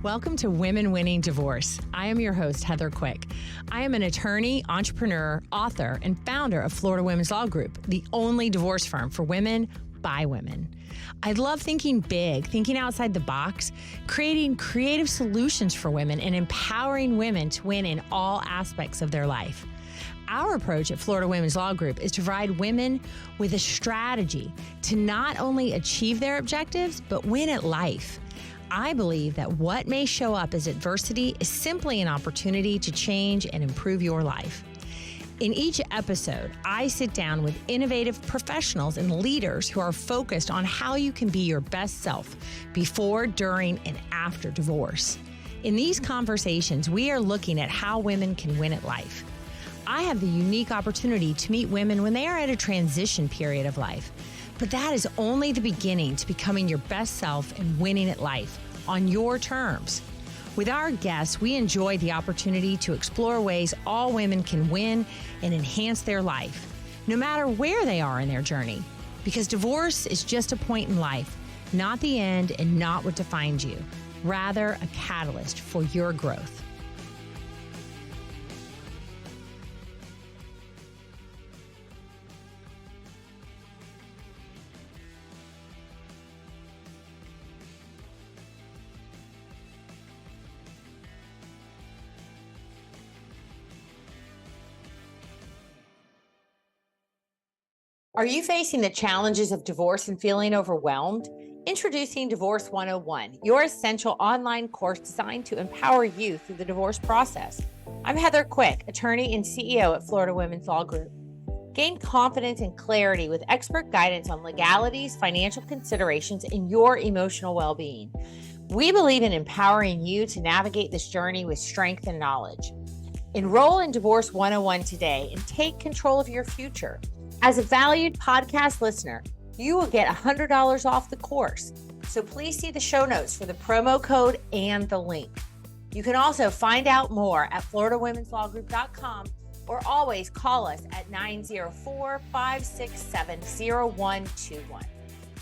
Welcome to Women Winning Divorce. I am your host, Heather Quick. I am an attorney, entrepreneur, author, and founder of Florida Women's Law Group, the only divorce firm for women by women. I love thinking big, thinking outside the box, creating creative solutions for women, and empowering women to win in all aspects of their life. Our approach at Florida Women's Law Group is to provide women with a strategy to not only achieve their objectives, but win at life. I believe that what may show up as adversity is simply an opportunity to change and improve your life. In each episode, I sit down with innovative professionals and leaders who are focused on how you can be your best self before, during, and after divorce. In these conversations, we are looking at how women can win at life. I have the unique opportunity to meet women when they are at a transition period of life. But that is only the beginning to becoming your best self and winning at life on your terms. With our guests, we enjoy the opportunity to explore ways all women can win and enhance their life, no matter where they are in their journey. Because divorce is just a point in life, not the end and not what defines you, rather a catalyst for your growth. Are you facing the challenges of divorce and feeling overwhelmed? Introducing Divorce 101, your essential online course designed to empower you through the divorce process. I'm Heather Quick, attorney and CEO at Florida Women's Law Group. Gain confidence and clarity with expert guidance on legalities, financial considerations, and your emotional well-being. We believe in empowering you to navigate this journey with strength and knowledge. Enroll in Divorce 101 today and take control of your future. As a valued podcast listener, you will get $100 off the course. So please see the show notes for the promo code and the link. You can also find out more at floridawomensLawGroup.com or always call us at 904-567-0121.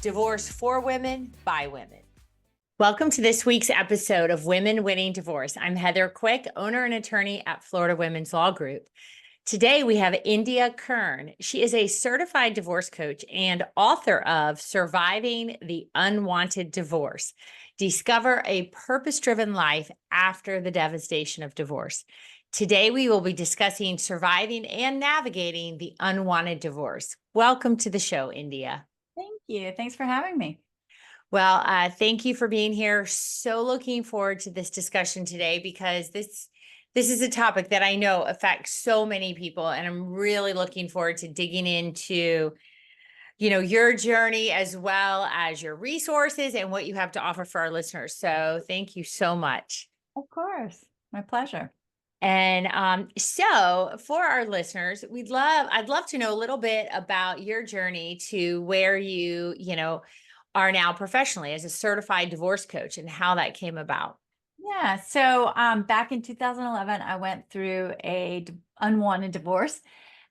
Divorce for women by women. Welcome to this week's episode of Women Winning Divorce. I'm Heather Quick, owner and attorney at Florida Women's Law Group. Today, we have India Kern. She is a certified divorce coach and author of Surviving the Unwanted Divorce, Discover a Purpose-Driven Life After the Devastation of Divorce. Today, we will be discussing surviving and navigating the unwanted divorce. Welcome to the show, India. Thank you. Thanks for having me. Well, thank you for being here. So looking forward to this discussion today because this is a topic that I know affects so many people, and I'm really looking forward to digging into, your journey as well as your resources and what you have to offer for our listeners. So thank you so much. Of course. My pleasure. And so for our listeners, I'd love to know a little bit about your journey to where you are now professionally as a certified divorce coach and how that came about. Yeah. So back in 2011, I went through a unwanted divorce.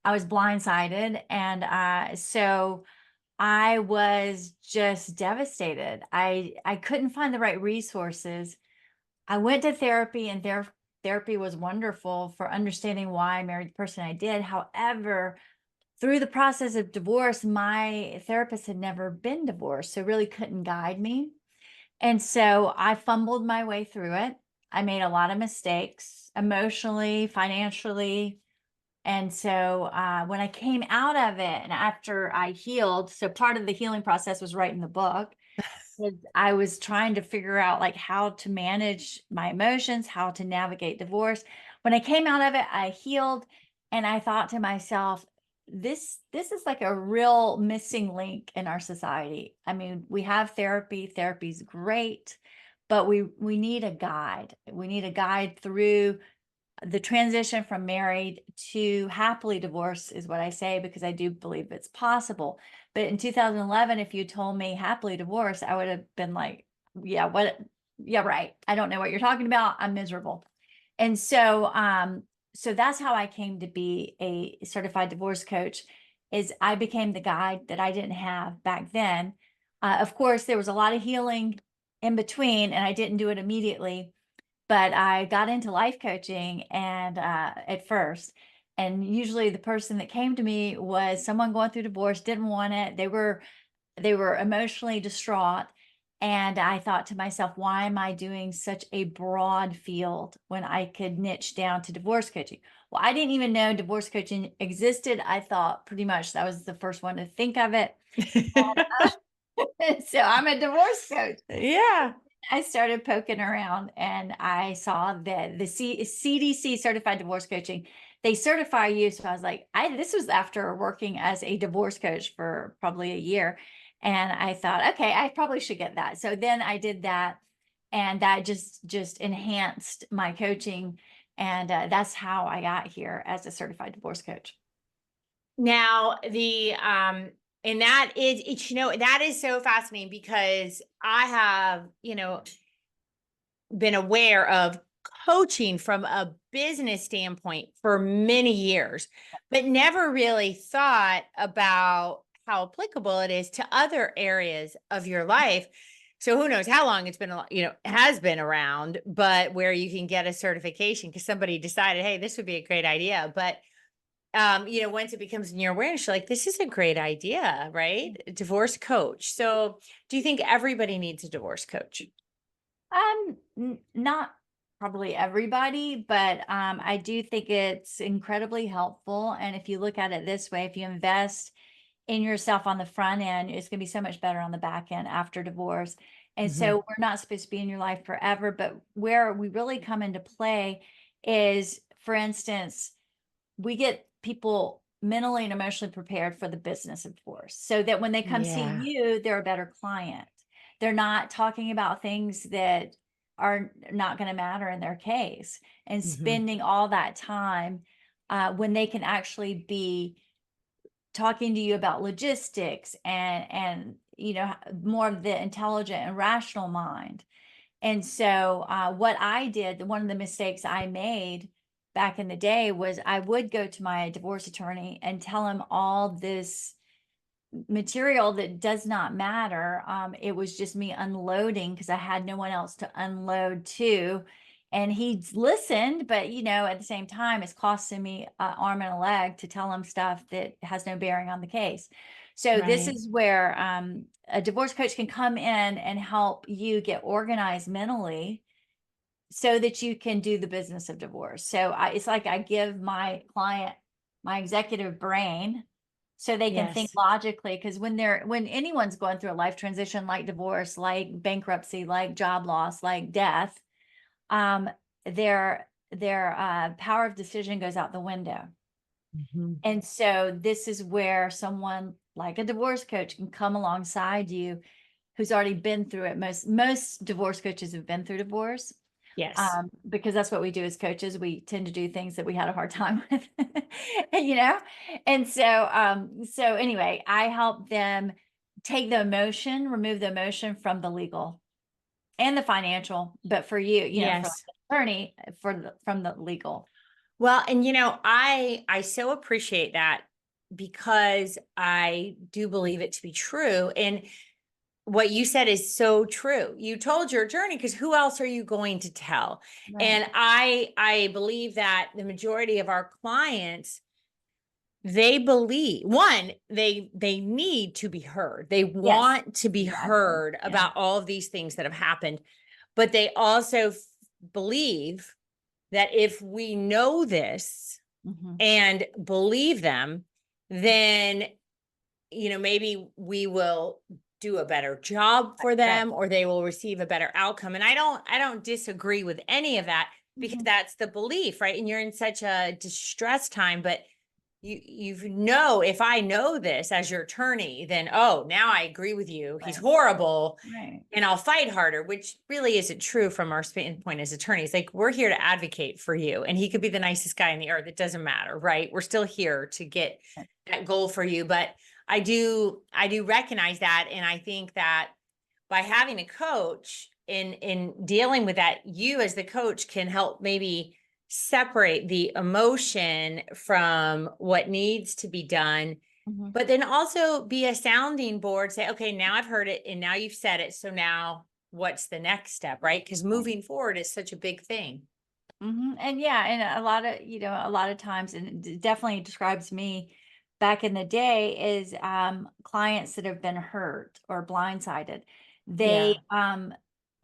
I was blindsided. And so I was just devastated. I couldn't find the right resources. I went to therapy, and therapy was wonderful for understanding why I married the person I did. However, through the process of divorce, my therapist had never been divorced, so really couldn't guide me. And so I fumbled my way through it. I made a lot of mistakes emotionally, financially. And so when I came out of it and after I healed, so part of the healing process was writing the book. I was trying to figure out how to manage my emotions, how to navigate divorce. When I came out of it, I healed, and I thought to myself, this is like a real missing link in our society. I mean, we have therapy. Therapy's great, but we need a guide. We need a guide through the transition from married to happily divorced, is what I say, because I do believe it's possible. But in 2011, if you told me happily divorced, I would have been like, yeah, what? Yeah, right. I don't know what you're talking about. I'm miserable. And so, so that's how I came to be a certified divorce coach, is I became the guide that I didn't have back then. Of course, there was a lot of healing in between, and I didn't do it immediately. but I got into life coaching and at first, and usually the person that came to me was someone going through divorce, didn't want it. They were emotionally distraught. And I thought to myself, why am I doing such a broad field when I could niche down to divorce coaching? Well, I didn't even know divorce coaching existed. I thought pretty much that was the first one to think of it. So I'm a divorce coach. Yeah. I started poking around and I saw that the CDC certified divorce coaching, they certify you. So I was like, this was after working as a divorce coach for probably a year. And I thought, okay, I probably should get that. So then I did that, and that just enhanced my coaching. And that's how I got here as a certified divorce coach. Now and that is it's that is so fascinating because I have, been aware of coaching from a business standpoint for many years, but never really thought about how applicable it is to other areas of your life. So who knows how long it's been, has been around, but where you can get a certification because somebody decided, hey, this would be a great idea. But once it becomes in your awareness, you're like, this is a great idea, right? Divorce coach. So do you think everybody needs a divorce coach? Not probably everybody, but I do think it's incredibly helpful. And if you look at it this way, if you invest in yourself on the front end, it's going to be so much better on the back end after divorce. And Mhm. so we're not supposed to be in your life forever, but where we really come into play is, for instance, we get people mentally and emotionally prepared for the business of divorce so that when they come see Yeah. you, they're a better client. They're not talking about things that are not going to matter in their case, and Mhm. spending all that time when they can actually be talking to you about logistics and more of the intelligent and rational mind. And so what I did, one of the mistakes I made back in the day was I would go to my divorce attorney and tell him all this material that does not matter. It was just me unloading because I had no one else to unload to. And he listened, but at the same time, it's costing me an arm and a leg to tell him stuff that has no bearing on the case. So this Right. is where a divorce coach can come in and help you get organized mentally so that you can do the business of divorce. So it's like I give my client my executive brain so they can think Yes. logically, because when anyone's going through a life transition like divorce, like bankruptcy, like job loss, like death, um their power of decision goes out the window. Mhm. And so this is where someone like a divorce coach can come alongside you who's already been through it. Most divorce coaches have been through divorce, Yes. because that's what we do as coaches. We tend to do things that we had a hard time with, you know? And so anyway, I help them take the emotion, remove the emotion from the legal and the financial, but for you, for Yes. the attorney, from the legal. Well, and I so appreciate that because I do believe it to be true. And what you said is so true. You told your journey because who else are you going to tell? Right. And I believe that the majority of our clients, they believe one, they need to be heard. They Yes, want to be exactly. heard Yeah. about all of these things that have happened, but they also believe that if we know this Hmm. and believe them, then maybe we will do a better job for Right. them or they will receive a better outcome. And I don't disagree with any of that because Mhm. that's the belief, right? And you're in such a distress time, but if I know this as your attorney, then now I agree with you. He's Right. horrible Right. and I'll fight harder, which really isn't true from our standpoint as attorneys. Like we're here to advocate for you, and he could be the nicest guy in the earth. It doesn't matter, right? We're still here to get that goal for you. But I do recognize that, and I think that by having a coach in dealing with that, you as the coach can help maybe separate the emotion from what needs to be done, Mhm. but then also be a sounding board, say, okay, now I've heard it and now you've said it. So now what's the next step, right? Because moving forward is such a big thing. And yeah, and a lot of times, and it definitely describes me back in the day is clients that have been hurt or blindsided. They Yeah.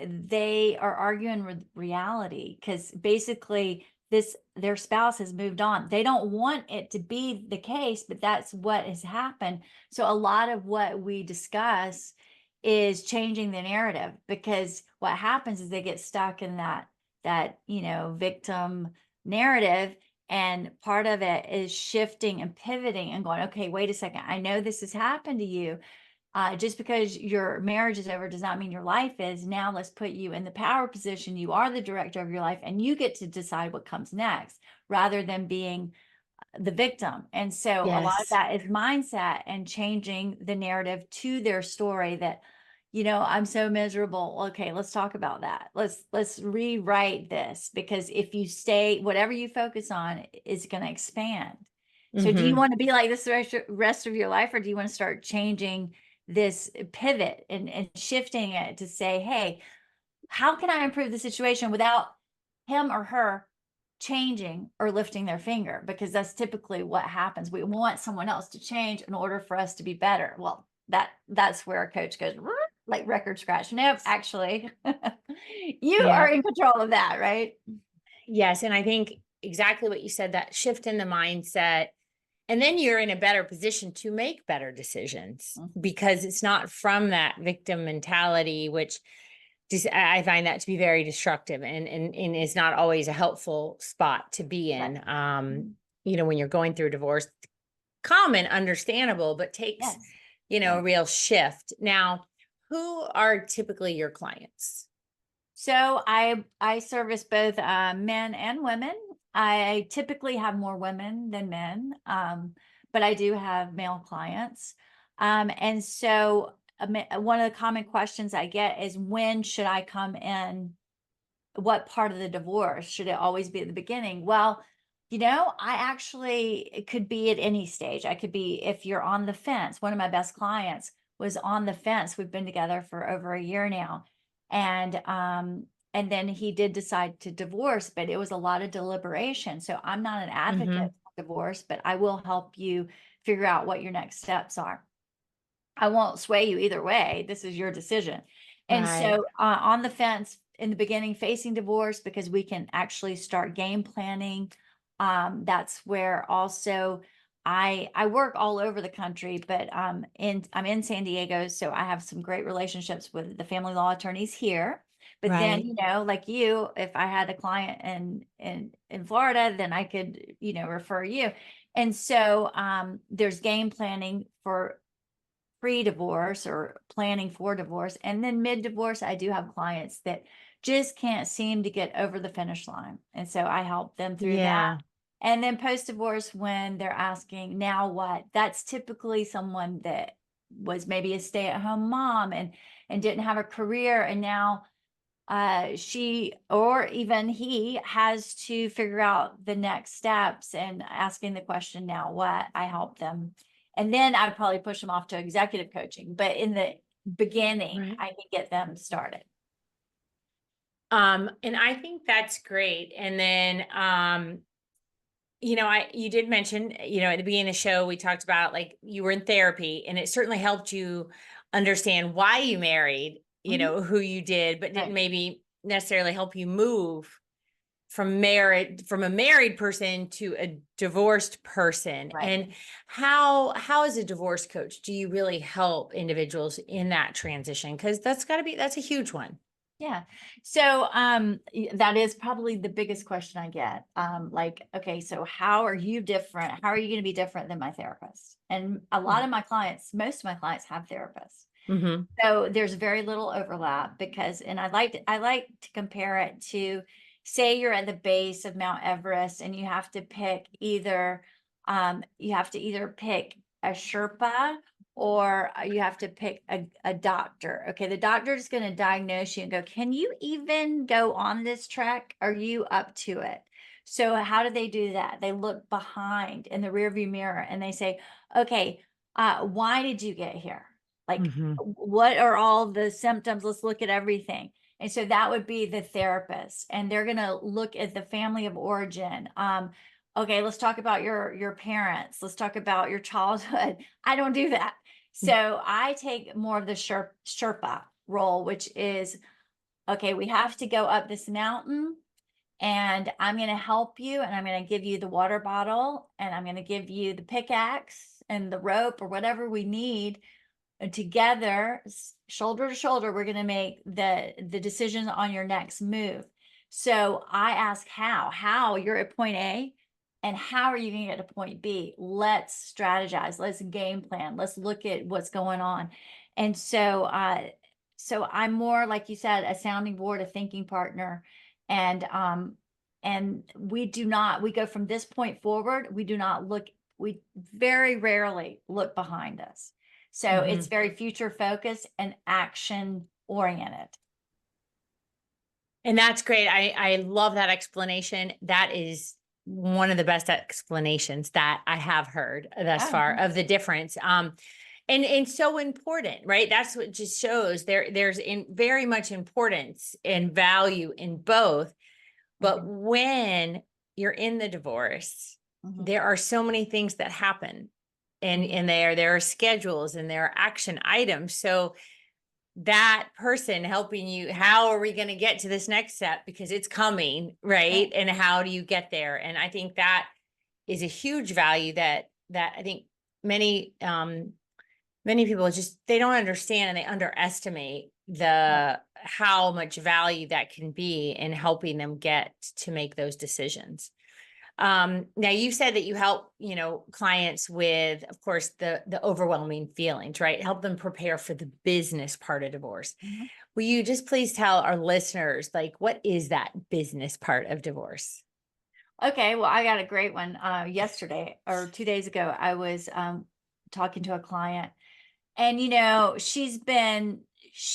they are arguing with reality because basically this their spouse has moved on. They don't want it to be the case, but that's what has happened. So a lot of what we discuss is changing the narrative because what happens is they get stuck in that victim narrative, and part of it is shifting and pivoting and going, okay, wait a second, I know this has happened to you. Just because your marriage is over does not mean your life is. Now let's put you in the power position. You are the director of your life and you get to decide what comes next rather than being the victim. And so a lot of Yes. that is mindset and changing the narrative to their story that, I'm so miserable. Okay, let's talk about that. Let's rewrite this because if you stay, whatever you focus on is going to expand. So do you Mm-hmm. want to be like this the rest of your life, or do you want to start changing this pivot and shifting it to say, hey, how can I improve the situation without him or her changing or lifting their finger? Because that's typically what happens. We want someone else to change in order for us to be better. Well, that's where a coach goes like record scratch. Nope, actually, you are Yeah. in control of that, right? Yes. And I think exactly what you said, that shift in the mindset. And then you're in a better position to make better decisions Mhm. because it's not from that victim mentality, which I find that to be very destructive and is not always a helpful spot to be Right. in. Mhm. When you're going through a divorce, common, understandable, but takes, Yes. a Yes. real shift. Now, who are typically your clients? So I service both men and women. I typically have more women than men, but I do have male clients. And so one of the common questions I get is, when should I come in? What part of the divorce should it always be at the beginning? Well, I actually, it could be at any stage. I could be, if you're on the fence. One of my best clients was on the fence. We've been together for over a year now. And then he did decide to divorce, but it was a lot of deliberation. So I'm not an Mm-hmm. advocate for divorce, but I will help you figure out what your next steps are. I won't sway you either way. This is your decision. And Right. so on the fence in the beginning, facing divorce, because we can actually start game planning. That's where also I work all over the country, but I'm in San Diego, so I have some great relationships with the family law attorneys here. But then, Right. like you, if I had a client in Florida, then I could, refer you. And so there's game planning for pre-divorce or planning for divorce. And then mid-divorce, I do have clients that just can't seem to get over the finish line. And so I help them through that. Yeah. And then post-divorce, when they're asking, now what? That's typically someone that was maybe a stay-at-home mom and didn't have a career. And now she or even he has to figure out the next steps and asking the question, now what? I help them. And then I'd probably push them off to executive coaching. But in the beginning, Right. I can get them started. And I think that's great. And then you did mention, at the beginning of the show, we talked about like you were in therapy and it certainly helped you understand why you married, Mhm. who you did, but didn't Right. maybe necessarily help you move from a married person to a divorced person. Right. And how as a divorce coach do you really help individuals in that transition? Because that's a huge one. Yeah. So that is probably the biggest question I get. Like, okay, so how are you different? How are you going to be different than my therapist? And a lot of my clients, most of my clients have therapists. Mm-hmm. So there's very little overlap because, and I like to compare it to, say you're at the base of Mount Everest and you have to either pick a Sherpa or you have to pick a doctor. Okay, the doctor is going to diagnose you and go, can you even go on this trek? Are you up to it? So how do they do that? They look behind in the rearview mirror and they say, okay, why did you get here? Like, Mhm. what are all the symptoms? Let's look at everything. And so that would be the therapist, and they're going to look at the family of origin. Okay, let's talk about your parents. Let's talk about your childhood. I don't do that. So I take more of the Sherpa role, which is, okay, we have to go up this mountain, and I'm going to help you, and I'm going to give you the water bottle, and I'm going to give you the pickaxe and the rope or whatever we need. And together, shoulder to shoulder, we're going to make the decision on your next move. So I ask how you're at point A, and how are you going to get to point B? Let's strategize. Let's game plan. Let's look at what's going on. And so I'm more, like you said, a sounding board, a thinking partner. And we go from this point forward. We very rarely look behind us. So it's Mhm. very future focused and action oriented. And that's great. I love that explanation. That is one of the best explanations that I have heard thus Oh, far of the difference. And so important, right? That's what just shows there's in very much importance and value in both. But mhm, when you're in the divorce, mhm, there are so many things that happen, and mhm. there are schedules and there are action items. So that person helping you, how are we going to get to this next step, because it's coming, Right. right? And how do you get there? And I think that is a huge value that I think many many people just, they don't understand, and they underestimate Right. the how much value that can be in helping them get to make those decisions. Now you said that you help, clients with, of course, the overwhelming feelings, right? Help them prepare for the business part of divorce. Mhm. Will you just please tell our listeners, like, what is that business part of divorce? Okay, well, I got a great one. Yesterday or 2 days ago, I was talking to a client, and she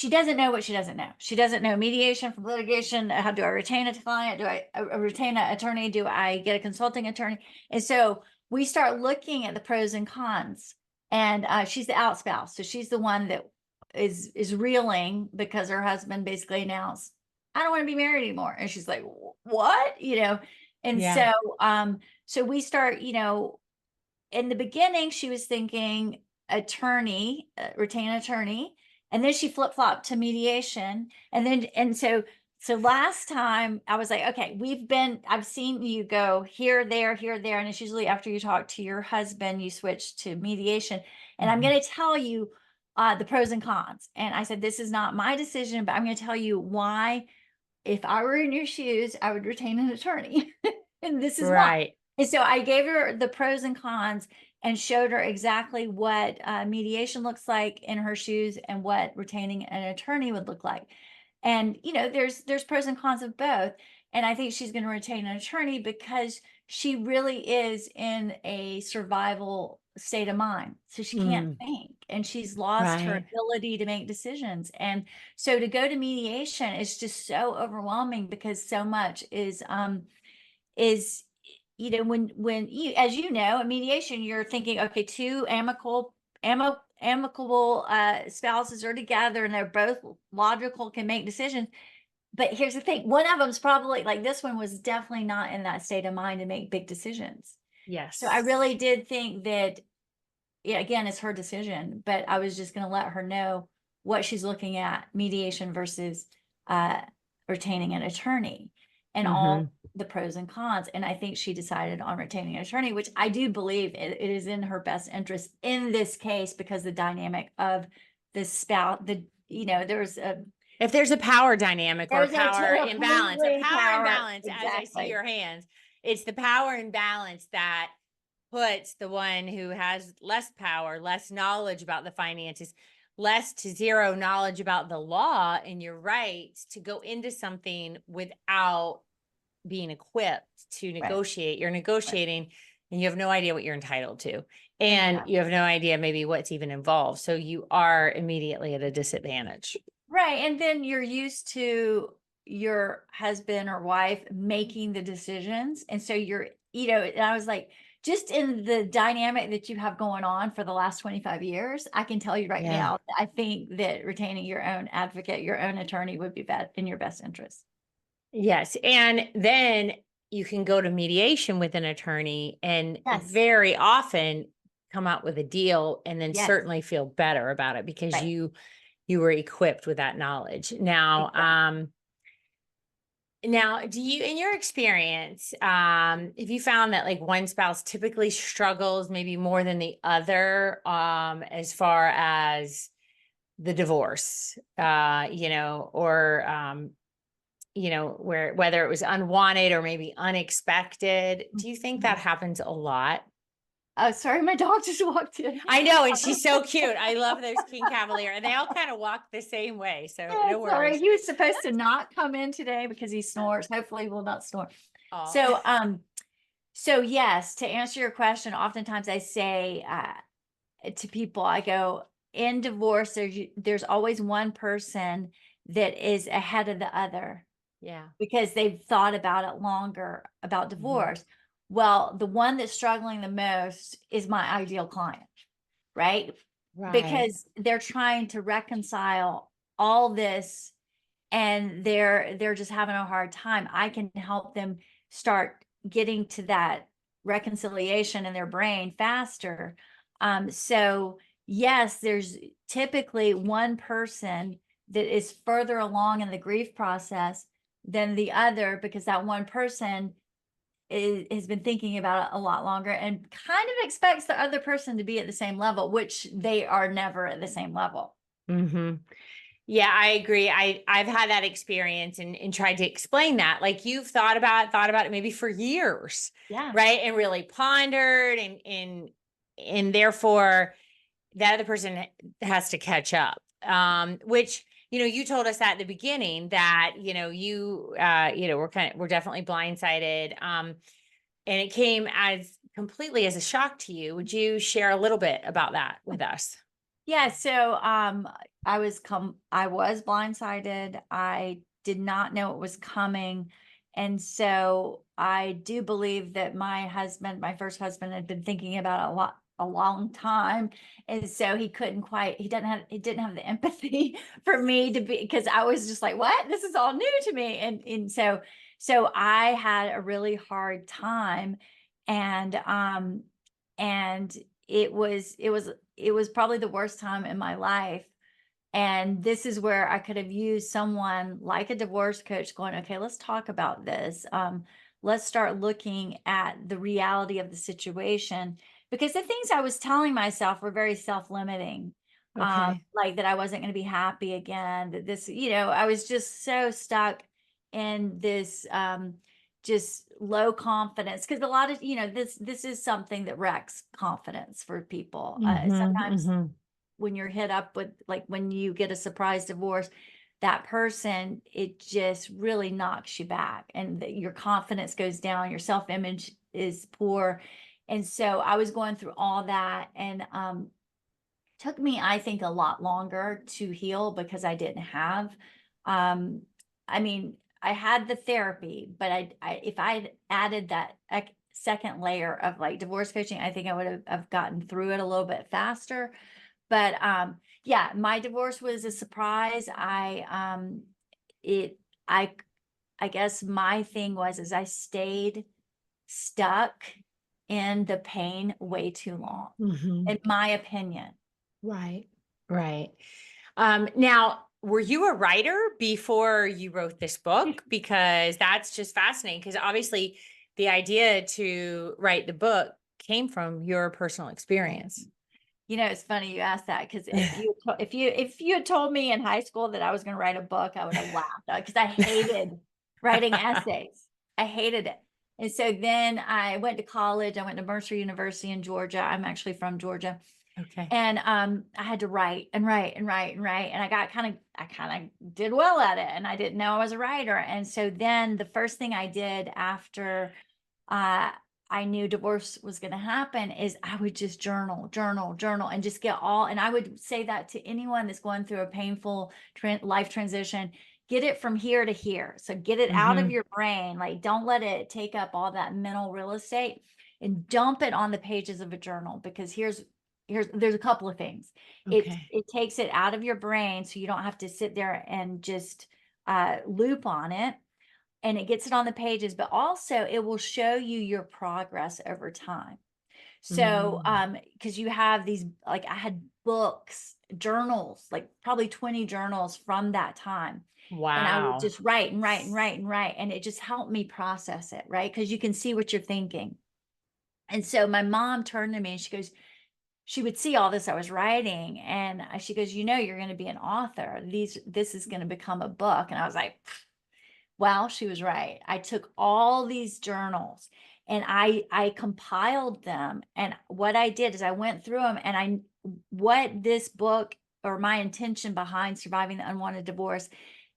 doesn't know what she doesn't know. She doesn't know mediation from litigation. How do I retain a client? Do I retain an attorney? Do I get a consulting attorney? And so we start looking at the pros and cons. And she's the out spouse, so she's the one that is reeling because her husband basically announced, "I don't want to be married anymore," and she's like, "What?" And Yeah. so we start, in the beginning, she was thinking attorney, retain attorney, and then she flip flopped to mediation, and so last time I was like, okay, I've seen you go here, there, and it's usually after you talk to your husband, you switch to mediation, and I'm Mhm. going to tell you the pros and cons. And I said, this is not my decision, but I'm going to tell you why. If I were in your shoes, I would retain an attorney. And this is why. Right. And so I gave her the pros and cons and showed her exactly what mediation looks like in her shoes and what retaining an attorney would look like. And there's pros and cons of both. And I think she's going to retain an attorney because she really is in a survival state of mind. So she can't Mm, think, and she's lost her right. ability to make decisions. And so to go to mediation is just so overwhelming because so much is when you, as you know, in mediation, you're thinking, okay, two amicable spouses are together and they're both logical, can make decisions. But here's the thing, one of them's probably, like, this one was definitely not in that state of mind to make big decisions. So I Yes. really did think that, yeah, again, it's her decision, but I was just going to let her know what she's looking at, mediation versus uh, retaining an attorney, and all Hmm. the pros and cons. And I think she decided on retaining an attorney, which I do believe it is in her best interest in this case, because the dynamic of the spouse, If there's a power dynamic or there's a power imbalance, a completely power power, imbalance, as I see exactly. your hands, it's the power imbalance that puts the one who has less power, less knowledge about the finances, less to zero knowledge about the law and your rights to go into something without being equipped to Right, negotiate. You're right, negotiating and you have no idea what you're entitled to. And exactly. you have no idea maybe what's even involved. So you are immediately at a disadvantage. Right. And then you're used to your husband or wife making the decisions. And so and I was like, just in the dynamic that you have going on for the last 25 years, I can tell you right now, I think that retaining your own advocate, your own attorney would be in your best interest. Yes. And then you can go to mediation with an attorney and Yes. very often come out with a deal and then Yes. certainly feel better about it because Right. you were equipped with that knowledge. Now, Exactly. now, do you, in your experience, have you found that like one spouse typically struggles maybe more than the other, as far as the divorce, or, where, whether it was unwanted or maybe unexpected? Do you think that happens a lot? Oh, sorry, my dog just walked in. I know, and she's so cute. I love those King Cavalier, and they all kind of walk the same way. So Yeah, no sorry, worries. he was supposed to not come in today because he snores. Hopefully, he will not snore. Oh, So, so yes, to answer your question, oftentimes I say to people, I go, in divorce, there's always one person that is ahead of the other yeah. because they've thought about it longer about divorce. Well, the one that's struggling the most is my ideal client, right? Right. Because they're trying to reconcile all this and they're just having a hard time. I can help them start getting to that reconciliation in their brain faster. So yes, there's typically one person that is further along in the grief process than the other because that one person has been thinking about it a lot longer and kind of expects the other person to be at the same level, which they are never at the same level. Mm-hmm. Yeah, I agree. I've had that experience and tried to explain that. Like you've thought about it maybe for years, Yeah. right? And really pondered and therefore that other person has to catch up. Which, you told us that at the beginning that, we're definitely blindsided. And it came as completely as a shock to you. Would you share a little bit about that with us? Yeah, so I was blindsided. I did not know it was coming. And so I do believe that my husband, my first husband, had been thinking about it a long time. And so he didn't have the empathy for me to be, because I was just like, what? This is all new to me. And so I had a really hard time. And it was probably the worst time in my life. And this is where I could have used someone like a divorce coach going, okay, let's talk about this. Let's start looking at the reality of the situation. Because the things I was telling myself were very self-limiting. Okay. Like that I wasn't going to be happy again, that this, I was just so stuck in this just low confidence because a lot of this is something that wrecks confidence for people. Sometimes Mm-hmm. when you're hit up with, like, when you get a surprise divorce, that person, it just really knocks you back and your confidence goes down, your self-image is poor. And so I was going through all that, and took me, I think, a lot longer to heal because I didn't have um I mean, I had the therapy, but if I'd added that second layer of like divorce coaching, I think I would have gotten through it a little bit faster. But yeah, my divorce was a surprise. It I I guess my thing was is I stayed stuck in the pain way too long, Mm-hmm. in my opinion. Right. Right. Now, were you a writer before you wrote this book? Because that's just fascinating. Because obviously, the idea to write the book came from your personal experience. It's funny you asked that because if you had told me in high school that I was going to write a book, I would have laughed because I hated writing essays. I hated it. And so then I went to college. I went to Mercer University in Georgia. I'm actually from Georgia. Okay. And I had to write and write and write and write. And I kind of did well at it. And I didn't know I was a writer. And so then the first thing I did after uh, I knew divorce was going to happen is I would just journal, and just get all, and I would say that to anyone that's going through a painful life transition, get it from here to here. So get it out of Mm-hmm. your brain. Like, don't let it take up all that mental real estate. and dump it on the pages of a journal, because there's a couple of things. Okay. It takes it out of your brain, so you don't have to sit there and just loop on it, and it gets it on the pages, but also it will show you your progress over time. So, Mm. because you have these, like I had books, journals, like probably 20 journals from that time. And I would Wow. just write and write and write and write. And it just helped me process it, right? Because you can see what you're thinking. And so my mom turned to me and she goes, she would see all this I was writing, and she goes, you know, you're going to be an author. This is going to become a book. And I was like, well, she was right. I took all these journals and I compiled them. And what I did is I went through them, and what this book, or my intention behind Surviving the Unwanted Divorce,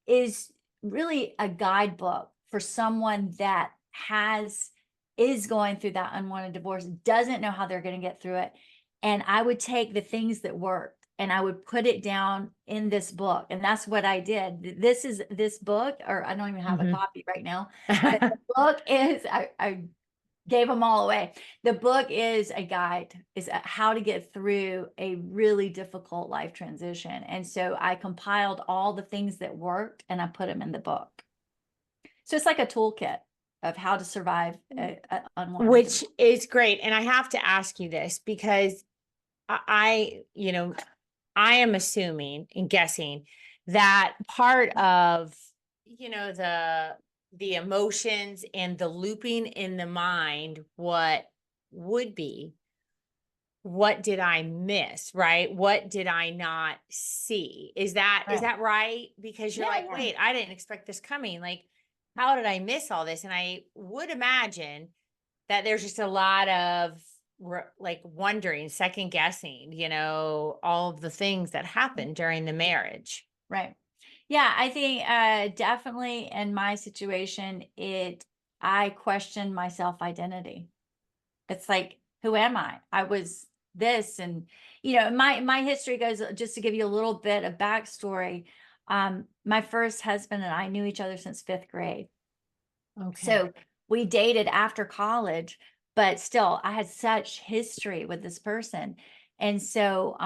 is really a guidebook for someone that is going through that unwanted divorce, doesn't know how they're going to get through it. And I would take the things that worked and I would put it down in this book. And that's what I did. This book, or I don't even have a Mhm. copy right now, but the book is, I gave them all away. The book is a guide, is how to get through a really difficult life transition. And so I compiled all the things that worked and I put them in the book. So it's like a toolkit of how to survive a unwanted Which divorce. is great. And I have to ask you this because I am assuming and guessing that part of, the emotions and the looping in the mind, what would be, what did I miss, right? What did I not see? Is Right. that right? Because you're Yeah, like, yeah. wait, I didn't expect this coming. Like, how did I miss all this? And I would imagine that there's just a lot of like wondering, second guessing, all of the things that happen during the marriage. Right. Yeah, I think definitely in my situation, I questioned my self-identity. It's like, who am I? I was this, and my history goes, just to give you a little bit of backstory. My first husband and I knew each other since fifth grade. Okay. So we dated after college, but still I had such history with this person. And so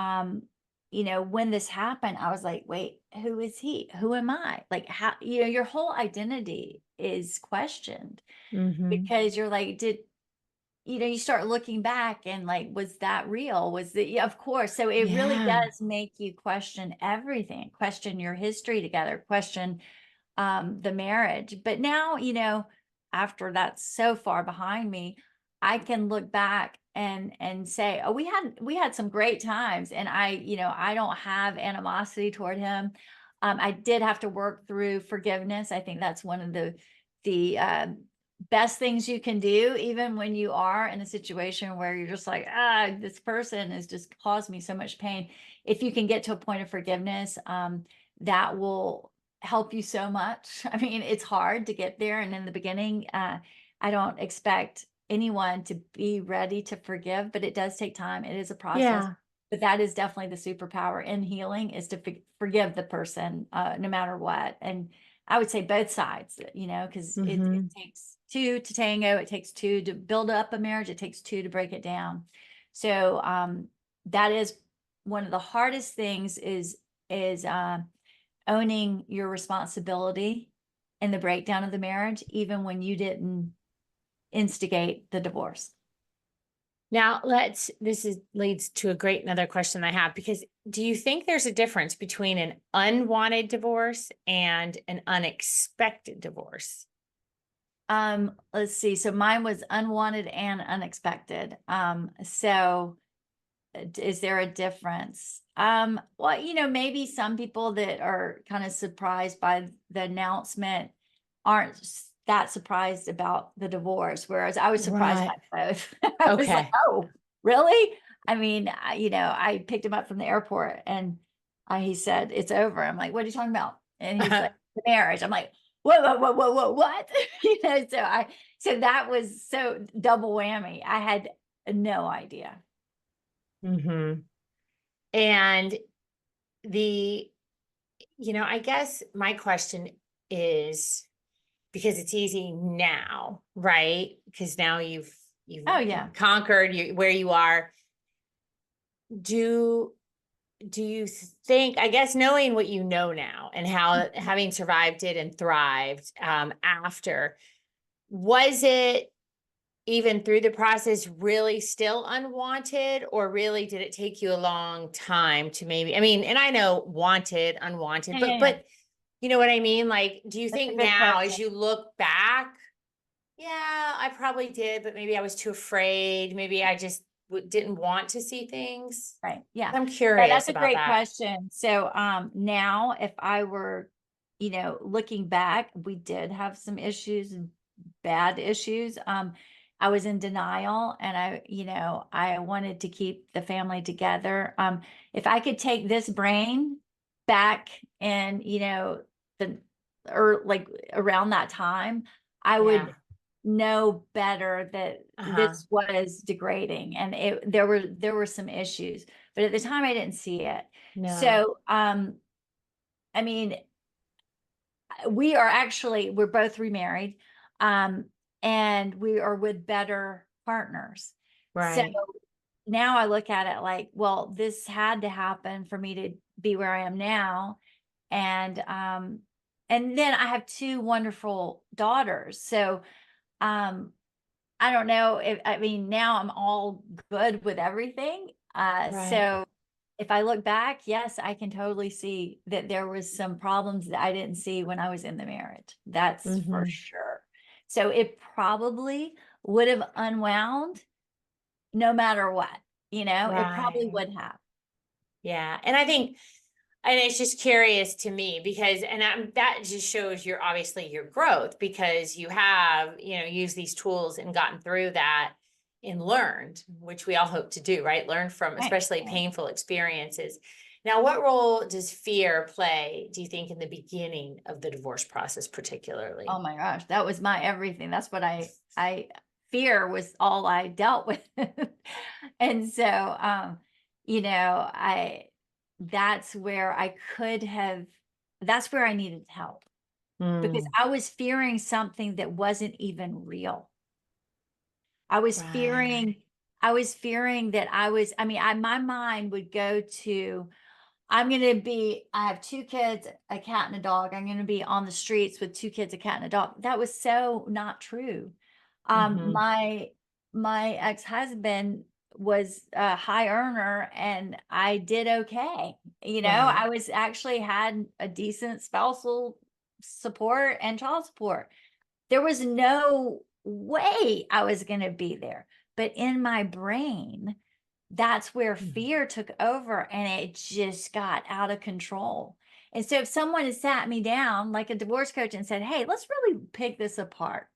when this happened, I was like, wait, who is he? Who am I? Like, how, your whole identity is questioned, Mm-hmm. because you're like, you start looking back and like, was that real? Was it? Yeah, of course. So it really Yeah. does make you question everything, question your history together, question the marriage. But now, after that's so far behind me, I can look back and say, oh, we had some great times. And I don't have animosity toward him. I did have to work through forgiveness. I think that's one of the best things you can do, even when you are in a situation where you're just like, this person has just caused me so much pain. If you can get to a point of forgiveness, that will help you so much. I mean, it's hard to get there. And in the beginning, I don't expect anyone to be ready to forgive, but it does take time. It is a process. Yeah. But that is definitely the superpower in healing, is to forgive the person, no matter what. And I would say both sides, because it Mm-hmm. takes two to tango. It takes two to build up a marriage. It takes two to break it down. So that is one of the hardest things, is owning your responsibility in the breakdown of the marriage, even when you didn't instigate the divorce. Now leads to a great another question I have, because do you think there's a difference between an unwanted divorce and an unexpected divorce? Let's see. So mine was unwanted and unexpected. So is there a difference? Well, maybe some people that are kind of surprised by the announcement aren't that surprised about the divorce, whereas I was surprised Right. by both. I was like, Okay. oh, really? I mean, I picked him up from the airport, and he said, it's over. I'm like, what are you talking about? And he's like, the marriage. I'm like, whoa, whoa, whoa, whoa, whoa, what? So that was so double whammy. I had no idea. Mm-hmm. And the, I guess my question is, because it's easy now, right? Because now you've Oh yeah. conquered where you are. Do you think, I guess, knowing what you know now and how having survived it and thrived after, was it even through the process really still unwanted, or really did it take you a long time to maybe, I mean, and I know wanted, unwanted, Yeah, yeah. but you know what I mean? Like, do you That's a think good now question. as you look back, yeah, I probably did, but maybe I was too afraid. Maybe I just didn't want to see things. Right. Yeah. I'm Yeah, that's curious a about great that. question. So now if I were, looking back, we did have some issues, bad issues. I was in denial and I wanted to keep the family together. If I could take this brain back and, the or like around that time, I Yeah. would know better that Uh-huh. this was degrading and there were some issues, but at the time I didn't see it. No. So I mean, we're both remarried, um, and we are with better partners. So Right. now I look at it like, well, this had to happen for me to be where I am now. And then I have two wonderful daughters. So um I don't know if, I mean, now I'm all good with everything. Right. So if I look back, yes, I can totally see that there was some problems that I didn't see when I was in the marriage. That's for Mm-hmm. sure. So it probably would have unwound no matter what, it probably Right. would have. Yeah. And I think, and it's just curious to me because, that just shows obviously your growth, because you have, used these tools and gotten through that and learned, which we all hope to do, right? Learn from Right. especially Right. painful experiences. Now, what role does fear play, do you think, in the beginning of the divorce process, particularly? Oh my gosh, that was my everything. That's what I fear was all I dealt with. And so I that's where I could have that's where I needed help because Mm, I was fearing something that wasn't even real. I was right. fearing I was fearing that I mean, my mind would go to I have two kids, a cat and a dog. I'm going to be on the streets with two kids, a cat and a dog. That was so not true. Mm-hmm. My ex-husband was a high earner and I did okay. Right. I was actually had a decent spousal support and child support. There was no way I was going to be there. But in my brain, that's where Mhm. fear took over and it just got out of control. And so if someone had sat me down like a divorce coach and said, "Hey, let's really pick this apart.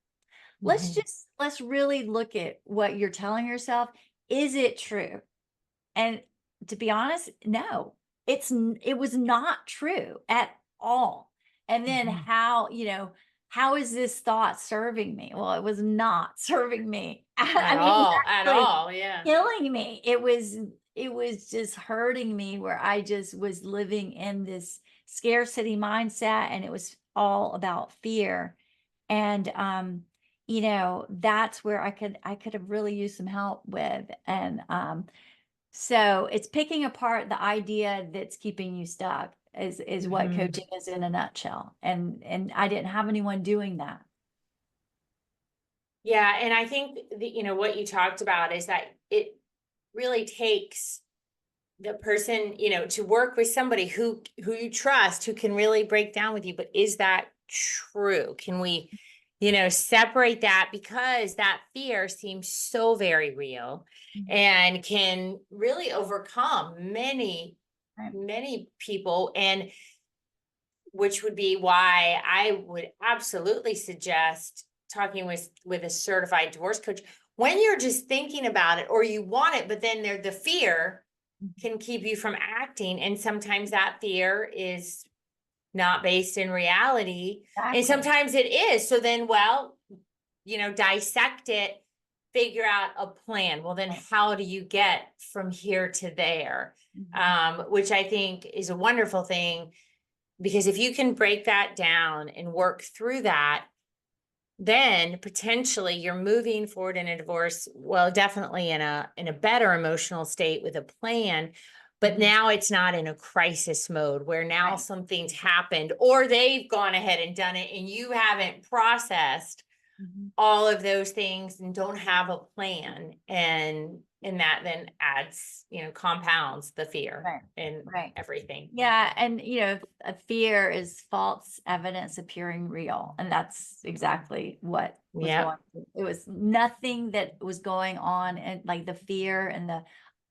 Mhm. Let's really look at what you're telling yourself. Is it true?" And to be honest, no. It was not true at all. And then Mhm. how is this thought serving me? Well, it was not serving me. I mean, it was At actually all, yeah. killing me. It was just hurting me where I just was living in this scarcity mindset and it was all about fear. And that's where I could have really used some help with. And so it's picking apart the idea that's keeping you stuck is what Mhm. coaching is in a nutshell. And I didn't have anyone doing that. Yeah, and I think what you talked about is that it really takes the person, to work with somebody who you trust, who can really break down with you. But is that true? Can we, separate that, because that fear seems so very real Mhm. and can really overcome many, Right. many people. And which would be why I would absolutely suggest talking with a certified divorce coach when you're just thinking about it or you want it, but then the fear Mhm. can keep you from acting. And sometimes that fear is not based in reality. And Exactly. sometimes it is. So then, well, dissect it, figure out a plan. Well, then Right. how do you get from here to there? Mhm. Which I think is a wonderful thing, because if you can break that down and work through that, then potentially you're moving forward in a divorce, well, definitely in a better emotional state with a plan, but now it's not in a crisis mode where now Right. something's happened or they've gone ahead and done it and you haven't processed Mhm. all of those things and don't have a plan. And that then adds, compounds the fear Right. and Right. everything. Yeah, and a fear is false evidence appearing real, and that's exactly what was Yep. going on. It was nothing that was going on, and like the fear and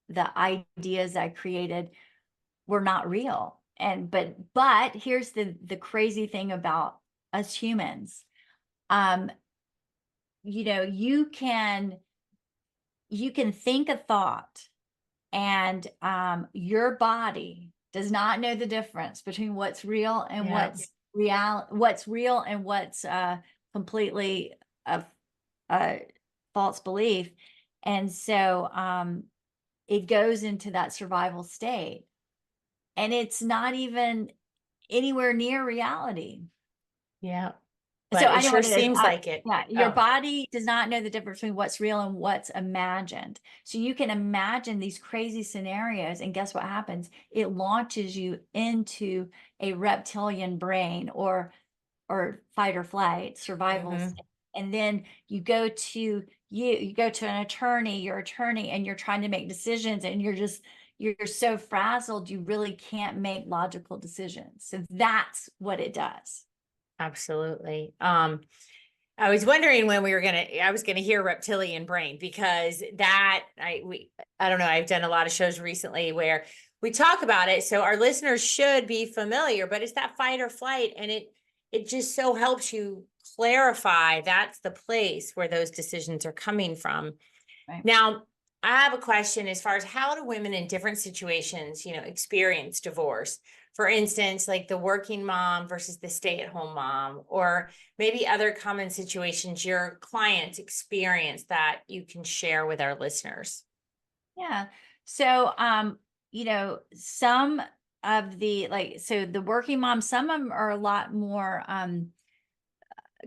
the ideas I created were not real. And but here's the crazy thing about us humans. Um, you know, you can think a thought, and your body does not know the difference between what's real and Yeah. what's real and what's completely a false belief. And so it goes into that survival state, and it's not even anywhere near reality. Yeah. So But I it know sure what it is. seems like it. Yeah, your Oh, body does not know the difference between what's real and what's imagined. So you can imagine these crazy scenarios, and guess what happens? It launches you into a reptilian brain or fight or flight survival mm-hmm. state. And then you go to an attorney, your attorney, and you're trying to make decisions, and you're so frazzled you really can't make logical decisions. So that's what it does. Absolutely. I was wondering when I was gonna hear reptilian brain because I don't know, I've done a lot of shows recently where we talk about it. So our listeners should be familiar, but it's that fight or flight. And it just so helps you clarify that's the place where those decisions are coming from. Right. Now, I have a question as far as how do women in different situations, experience divorce? For instance, like the working mom versus the stay-at-home mom, or maybe other common situations your clients experience that you can share with our listeners. Yeah. So, some of the so the working moms, some of them are a lot more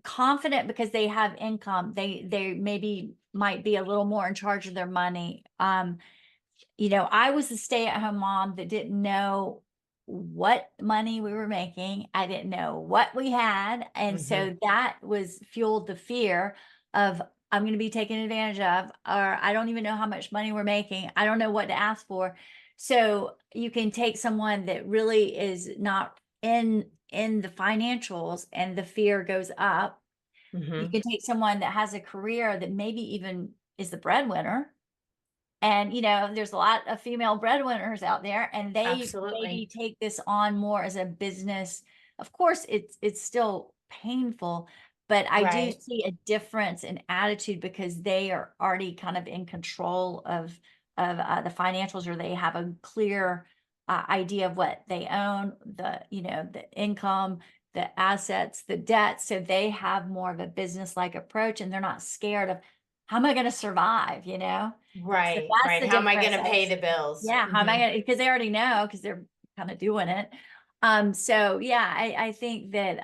confident because they have income. They maybe might be a little more in charge of their money. I was a stay-at-home mom that didn't know what money we were making. I didn't know what we had. And Mm-hmm. so that was fueled the fear of I'm going to be taken advantage of, or I don't even know how much money we're making. I don't know what to ask for. So you can take someone that really is not in the financials and the fear goes up. You Mm-hmm. can take someone that has a career that maybe even is the breadwinner, and there's a lot of female breadwinners out there, and they maybe Absolutely. take this on more as a business. Of course, it's still painful, but I do Right. see a difference in attitude because they are already kind of in control of the financials, or they have a clear idea of what they own, the income, the assets, the debt. So they have more of a business like approach, and they're not scared of how am I going to survive, so Right. that's Right. the How am I difference. going to pay the bills? Yeah, how am I Mm-hmm. gonna, because they already know because they're kind of doing it. So yeah, I think that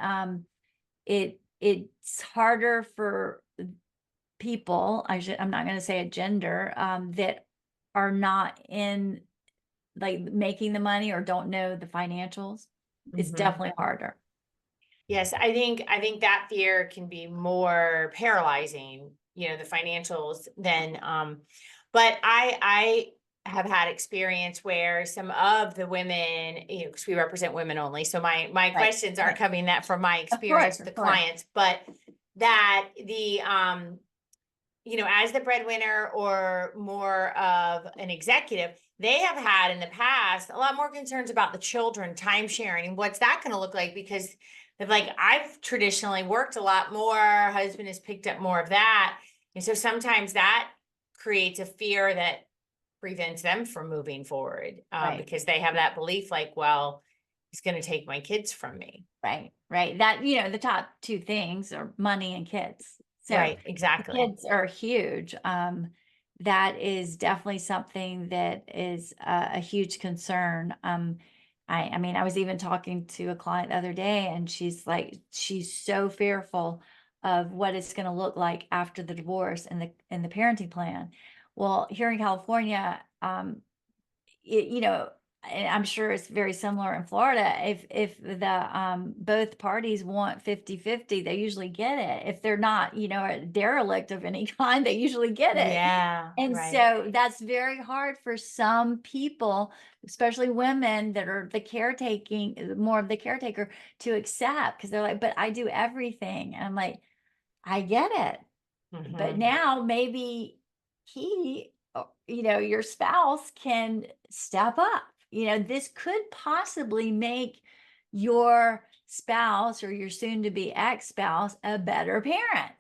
it's harder for people, I'm not gonna say a gender, that are not in like making the money or don't know the financials. It's Mm-hmm. definitely harder. Yes, I think that fear can be more paralyzing, the financials than but I have had experience where some of the women, because we represent women only. So my Right, questions are right. coming that from my Of course, experience with of the course. clients, but that the as the breadwinner or more of an executive, they have had in the past a lot more concerns about the children, time sharing, and what's that going to look like because like I've traditionally worked a lot more, husband has picked up more of that. And so sometimes that creates a fear that prevents them from moving forward Right. because they have that belief like, well, he's going to take my kids from me. Right, right. That, the top two things are money and kids. So Right, the exactly. kids are huge. That is definitely something that is a huge concern. I mean, I was even talking to a client the other day, and she's like, she's so fearful of what it's going to look like after the divorce and the parenting plan. Well, here in California, you know, and I'm sure it's very similar in Florida. If the both parties want 50-50, they usually get it. If they're not, you know, a derelict of any kind, they usually get it. Yeah, And right. so that's very hard for some people, especially women that are the caretaking, more of the caretaker, to accept, because they're like, but I do everything. And I'm like, I get it. But now maybe he, you know, your spouse can step up. You know, this could possibly make your spouse or your soon to be ex-spouse a better parent.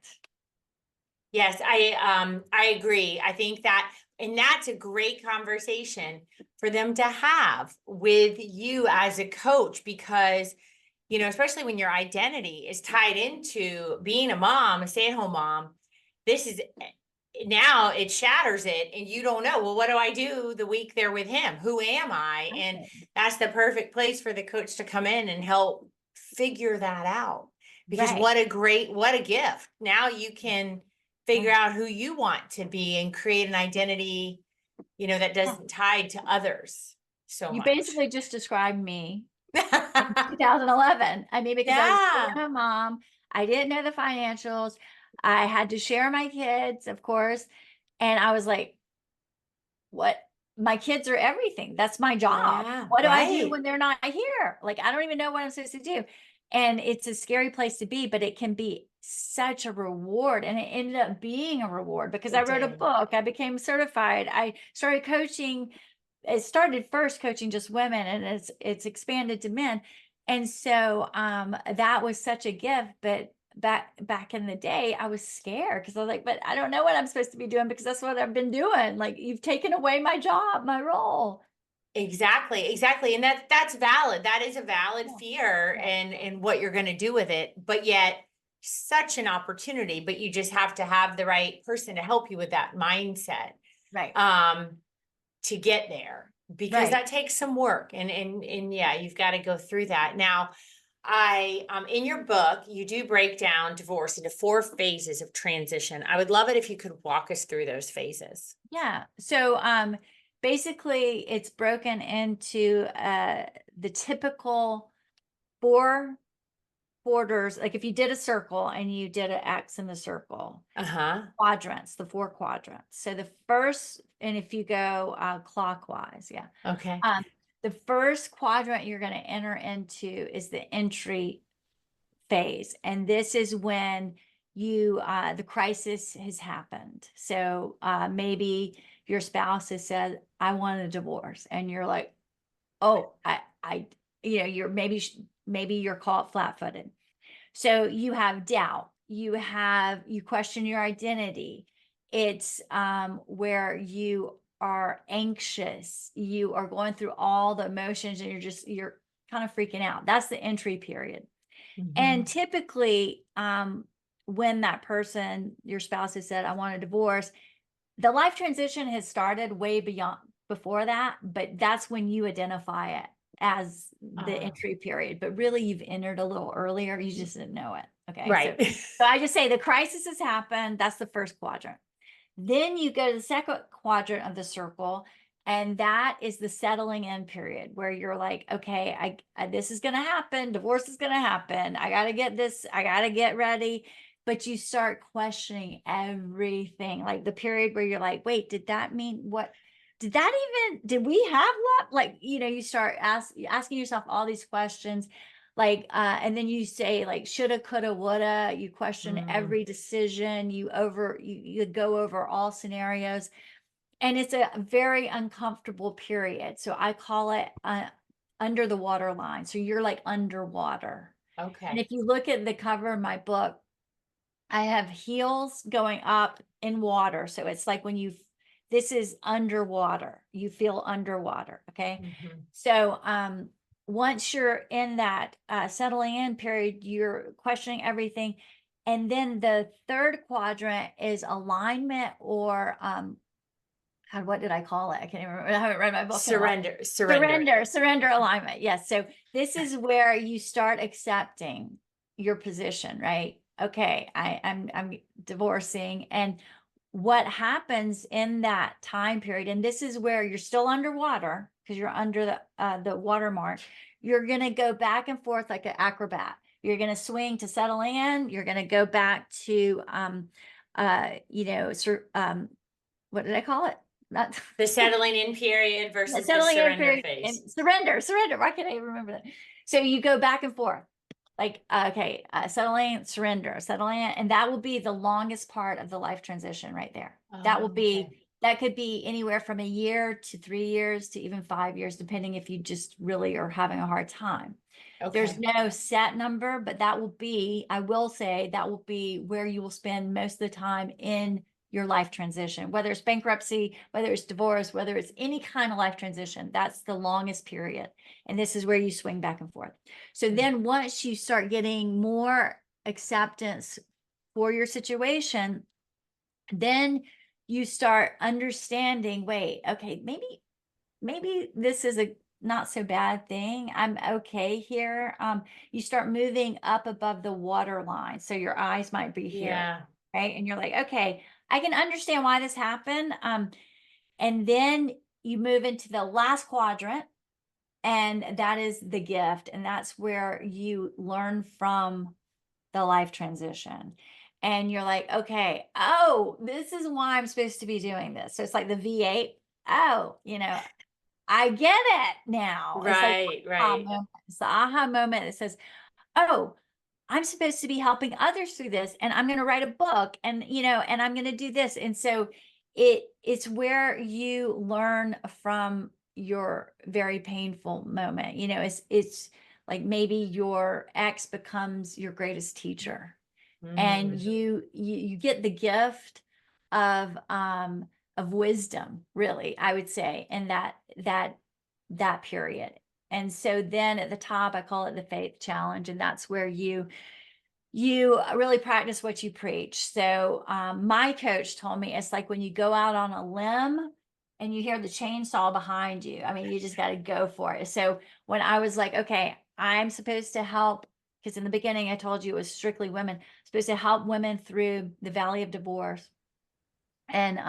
Yes, I agree. I think that, and that's a great conversation for them to have with you as a coach, because, you know, especially when your identity is tied into being a mom, a stay-at-home mom, this is now it shatters it, and you don't know, well, what do I do the week they're with him? Who am I? And that's the perfect place for the coach to come in and help figure that out. Because Right. what a gift. Now you can figure out who you want to be and create an identity, you know, that doesn't tied to others so You much. basically just described me in 2011. I mean, because I was a mom, I didn't know the financials. I had to share my kids, of course. And I was like, what? My kids are everything. That's my job. Yeah, What do I do right. when they're not here? Like, I don't even know what I'm supposed to do. And it's a scary place to be, but it can be such a reward. And it ended up being a reward because I It wrote a did. book. I became certified. I started coaching. It started first coaching just women, and it's expanded to men. And so that was such a gift. But back in the day, I was scared because I was like, but I don't know what I'm supposed to be doing because that's what I've been doing. Like, you've taken away my job, my role. Exactly, exactly. And that's valid. That is a valid Yeah. fear, Yeah. and what you're going to do with it. But yet such an opportunity, but you just have to have the right person to help you with that mindset. Right. To get there, because Right. that takes some work, and yeah, you've got to go through that. Now, in your book, you do break down divorce into 4 phases of transition. I would love it if you could walk us through those phases. Yeah. So basically it's broken into the typical 4 quarters. Like if you did a circle and you did an X in the circle, quadrants, the 4 quadrants. So the first, and if you go clockwise, yeah. Okay. The first quadrant you're going to enter into is the entry phase. And this is when you, the crisis has happened. So maybe your spouse has said, I want a divorce. And you're like, oh, you know, maybe you're caught flat-footed. So you have doubt, you question your identity. It's where you are anxious, you are going through all the emotions, and you're kind of freaking out. That's the entry period. And typically, when that person, your spouse, has said, I want a divorce, the life transition has started way beyond before that, but that's when you identify it as the entry period. But really, you've entered a little earlier. You just didn't know it. Okay. Right. So I just say the crisis has happened. That's the first quadrant. Then you go to the second quadrant of the circle, and that is the settling in period where you're like, okay, this is going to happen. Divorce is going to happen. I got to get this. I got to get ready. But you start questioning everything, like the period where you're like, wait, did that mean what? Did we have love? Like, you know, you start asking yourself all these questions, like, and then you say like, shoulda, coulda, woulda, you question every decision, you go over all scenarios, and it's a very uncomfortable period. So I call it under the water line. So you're like underwater. Okay. And if you look at the cover of my book, I have heels going up in water. So it's like this is underwater, you feel underwater. Okay. So, once you're in that settling in period, you're questioning everything. And then the third quadrant is alignment, or, God, what did I call it? I can't even remember. I haven't read my book in a while. Surrender alignment. Yes. So this is where you start accepting your position, right? okay, I'm divorcing. And what happens in that time period, and this is where you're still underwater because you're under the watermark, you're going to go back and forth like an acrobat. You're going to swing to settle in. You're going to go back to, what did I call it? Not The settling in period versus the settling in surrender period phase. and surrender. Why can't I even remember that? So you go back and forth like, okay, settling, surrender, settling, and that will be the longest part of the life transition right there. That will be, Okay. that could be anywhere from a year to 3 years to even 5 years, depending if you just really are having a hard time. There's Okay. no set number, but that will be, I will say, that will be where you will spend most of the time in your life transition, whether it's bankruptcy, whether it's divorce, whether it's any kind of life transition. That's the longest period. And this is where you swing back and forth. So then once you start getting more acceptance for your situation, then you start understanding, wait, okay, maybe this is a not so bad thing. I'm okay here. You start moving up above the water line. So your eyes might be here, Yeah. right? And you're like, okay, I can understand why this happened. And then you move into the last quadrant, and that is the gift. And that's where you learn from the life transition. And you're like, okay, oh, this is why I'm supposed to be doing this. So it's like the V8. Oh, I get it now. It's like Right, aha right. moment. It's the aha moment that says, oh, I'm supposed to be helping others through this, and I'm going to write a book, and and I'm going to do this. And so it's where you learn from your very painful moment. It's like maybe your ex becomes your greatest teacher, and you get the gift of wisdom, really, I would say, in that period. And so then at the top, I call it the faith challenge, and that's where you really practice what you preach. So my coach told me it's like when you go out on a limb and you hear the chainsaw behind you. I mean, you just got to go for it. So when I was like, okay, I'm supposed to help, because in the beginning I told you it was strictly women, supposed to help women through the valley of divorce, and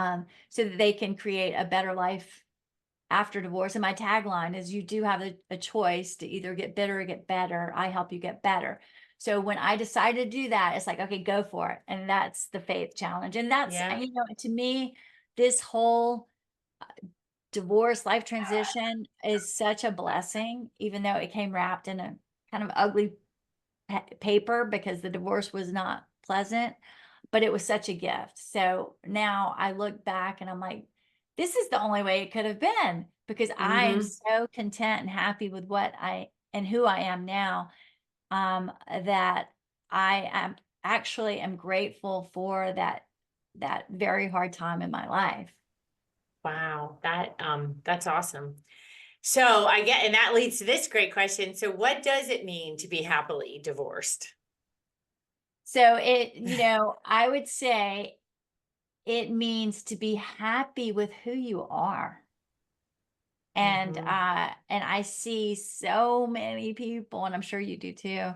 so that they can create a better life after divorce. And my tagline is, you do have a choice to either get bitter or get better. I help you get better. So when I decided to do that, it's like, okay, go for it. And that's the faith challenge. And that's, Yeah. to me, this whole divorce life transition is such a blessing, even though it came wrapped in a kind of ugly paper because the divorce was not pleasant, but it was such a gift. So now I look back and I'm like, this is the only way it could have been, because I am so content and happy with what I and who I am now, that I am grateful for that very hard time in my life. Wow. That's awesome. So I get, and that leads to this great question. So what does it mean to be happily divorced? So I would say it means to be happy with who you are. And I see so many people, and I'm sure you do too.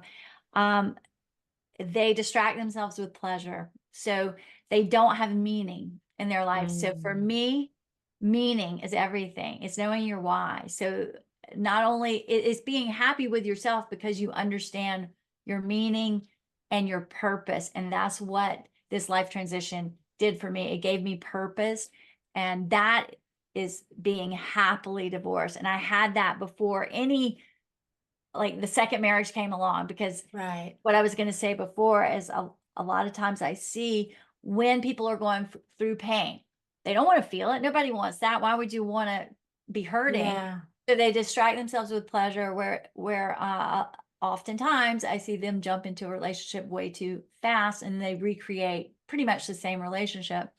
They distract themselves with pleasure, so they don't have meaning in their life. So for Mm. me, meaning is everything. It's knowing your why. So not only it's being happy with yourself because you understand your meaning and your purpose, and that's what this life transition did for me. It gave me purpose, and that is being happily divorced. And I had that before any, like, the second marriage came along, because Right. what I was going to say before is a lot of times I see when people are going through pain, they don't want to feel it. Nobody wants that. Why would you want to be hurting? Yeah. So they distract themselves with pleasure, where oftentimes I see them jump into a relationship way too fast, and they recreate pretty much the same relationship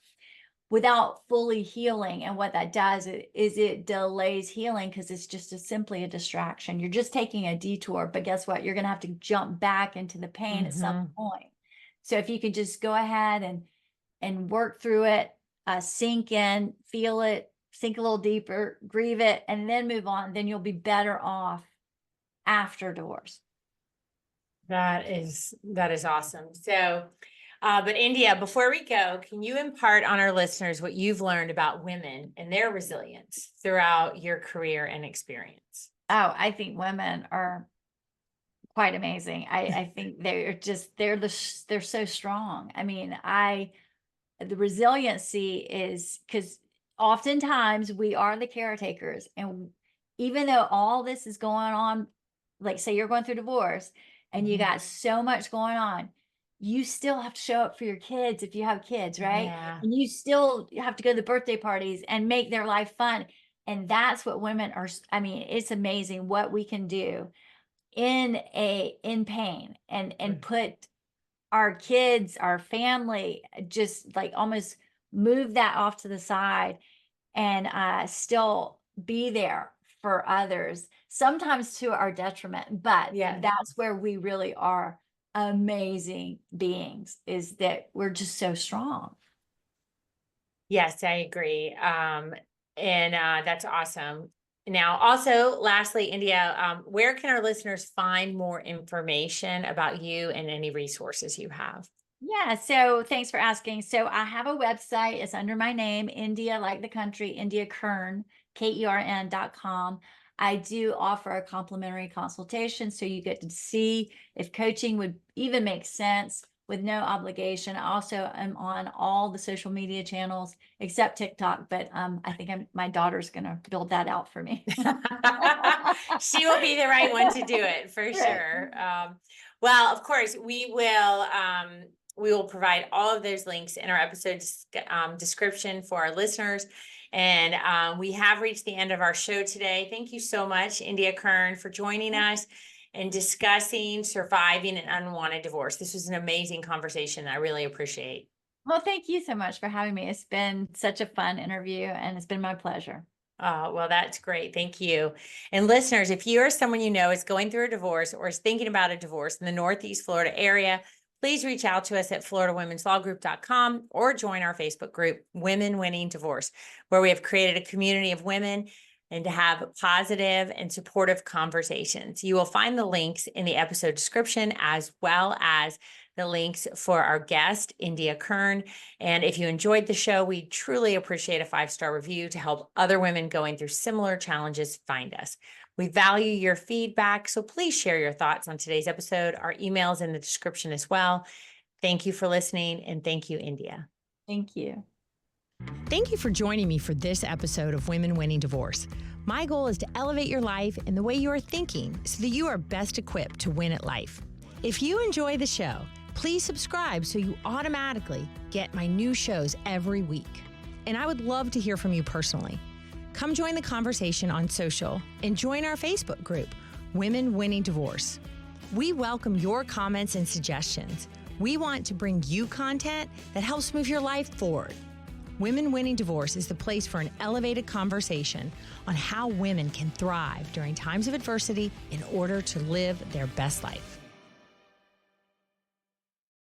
without fully healing. And what that does is it delays healing, because it's just simply a distraction. You're just taking a detour, but guess what? You're going to have to jump back into the pain at some point. So if you could just go ahead and work through it, sink in, feel it, sink a little deeper, grieve it, and then move on, then you'll be better off after divorce. That is awesome. So, but India, before we go, can you impart on our listeners what you've learned about women and their resilience throughout your career and experience? Oh, I think women are quite amazing. I think they're so strong. I mean, the resiliency is because oftentimes we are the caretakers, and even though all this is going on, like say you're going through divorce and you got so much going on, you still have to show up for your kids if you have kids, right? Yeah. And you still have to go to the birthday parties and make their life fun. And that's what women are. I mean, it's amazing what we can do in pain and put our kids, our family, just like almost move that off to the side and still be there for others, sometimes to our detriment. But Yeah. that's where we really are amazing beings, is that we're just so strong. Yes, I agree. And that's awesome. Now, also, lastly, India, where can our listeners find more information about you and any resources you have? Yeah, so thanks for asking. So I have a website. It's under my name, India, like the country, India Kern, KERN.com. I do offer a complimentary consultation, so you get to see if coaching would even make sense with no obligation. I also am on all the social media channels except TikTok, but I think my daughter's going to build that out for me. She will be the right one to do it for Right. sure. Well, of course, we will provide all of those links in our episode description for our listeners. And we have reached the end of our show today. Thank you so much, India Kern, for joining us and discussing surviving an unwanted divorce. This was an amazing conversation. I really appreciate. Well, thank you so much for having me. It's been such a fun interview, and it's been my pleasure. Oh, well, that's great. Thank you. And listeners, if you or someone you know is going through a divorce or is thinking about a divorce in the Northeast Florida area, please reach out to us at FloridaWomen'sLawGroup.com or join our Facebook group, Women Winning Divorce, where we have created a community of women and to have positive and supportive conversations. You will find the links in the episode description, as well as the links for our guest, India Kern. And if you enjoyed the show, we truly appreciate a 5-star review to help other women going through similar challenges find us. We value your feedback, so please share your thoughts on today's episode. Our email is in the description as well. Thank you for listening, and thank you, India. Thank you. Thank you for joining me for this episode of Women Winning Divorce. My goal is to elevate your life and the way you are thinking so that you are best equipped to win at life. If you enjoy the show, please subscribe so you automatically get my new shows every week. And I would love to hear from you personally. Come join the conversation on social and join our Facebook group, Women Winning Divorce. We welcome your comments and suggestions. We want to bring you content that helps move your life forward. Women Winning Divorce is the place for an elevated conversation on how women can thrive during times of adversity in order to live their best life.